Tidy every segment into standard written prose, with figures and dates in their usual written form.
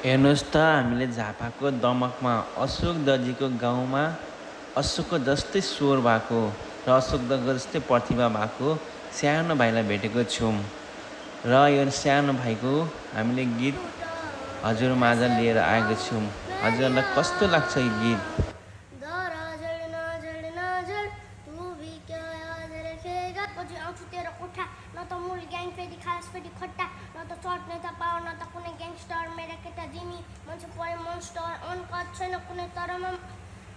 हेर्नुहोस् त हामीले झापाको दमकमा अशोक दर्जीको गाउँमा अशोकको जस्तै स्वर भएको र अशोक दर्जीको जस्तै प्रतिभा भएको सानो भाइलाई भेटेको छौँ र यो सानो भाइको हामीले गीत हजुरमाझ लिएर आएको छौँ। हजुरलाई कस्तो लाग्छ यो गीत? आउँछु तेरो कोठा न त मूल ग्याङ फेरि खास फेरि खट्टा न त चट्ने त पावर न त कुनै ग्याङस्टर मेरा केटा जिमी मान्छे परे मोन्स्टर अनकट छैन कुनै तरमा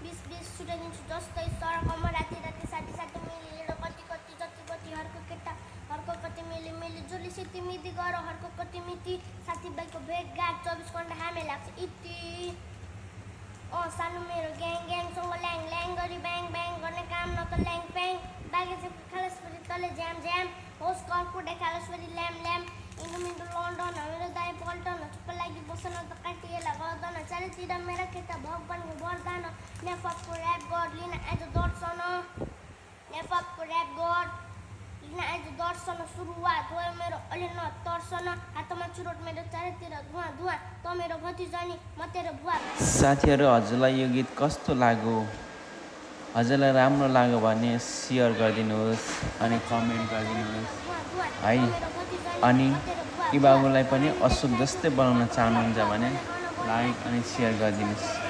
20 छुटाइदिन्छु जस्तै सडकमा राति राति साथी साथी मिलेर कति कति जति कति हर्को केटा हर्को कति मिली मिली जुली सिटी मिति गर हर्को कति मिति साथीभाइको भेटघाट 24 घन्टा हामी लाग्छ इति सानो मेरो ग्याङ ग्याङसँग ल्याङ ल्याङ गरी ब्याङ ब्याङ गर्ने काम न त ल्याङ प्याङ बागे चाहिँ खालस फेरि तले ज्याम ज्याम होस् कर्कुटे खालस फेरि ल्याम ल्याम इन्डो मिन्डो लन्डन हाम्रो दाइ पल्टन चुप्प लागि बस्न त काटिएला गर्दैन चारैतिर मेरा केटा भगवानको वरदान नेफपको ऱ्याप गड लिन आज दर्शन नेफपको ऱ्याप गड लिन आज दर्शन सुरुवात भयो मेरो अलि न तर्सन हातमा चुरोट मेरो चारैतिर धुवा धुवा त मेरो गति जानी म तेरो भुवा। साथीहरू हजुरलाई यो गीत कस्तो लाग्यो? हजुरलाई राम्रो लाग्यो भने सेयर गरिदिनुहोस् अनि कमेन्ट गरिदिनुहोस् है। अनि यी बाबुलाई पनि अशोक जस्तै बनाउन चाहनुहुन्छ भने लाइक अनि सेयर गरिदिनुहोस्।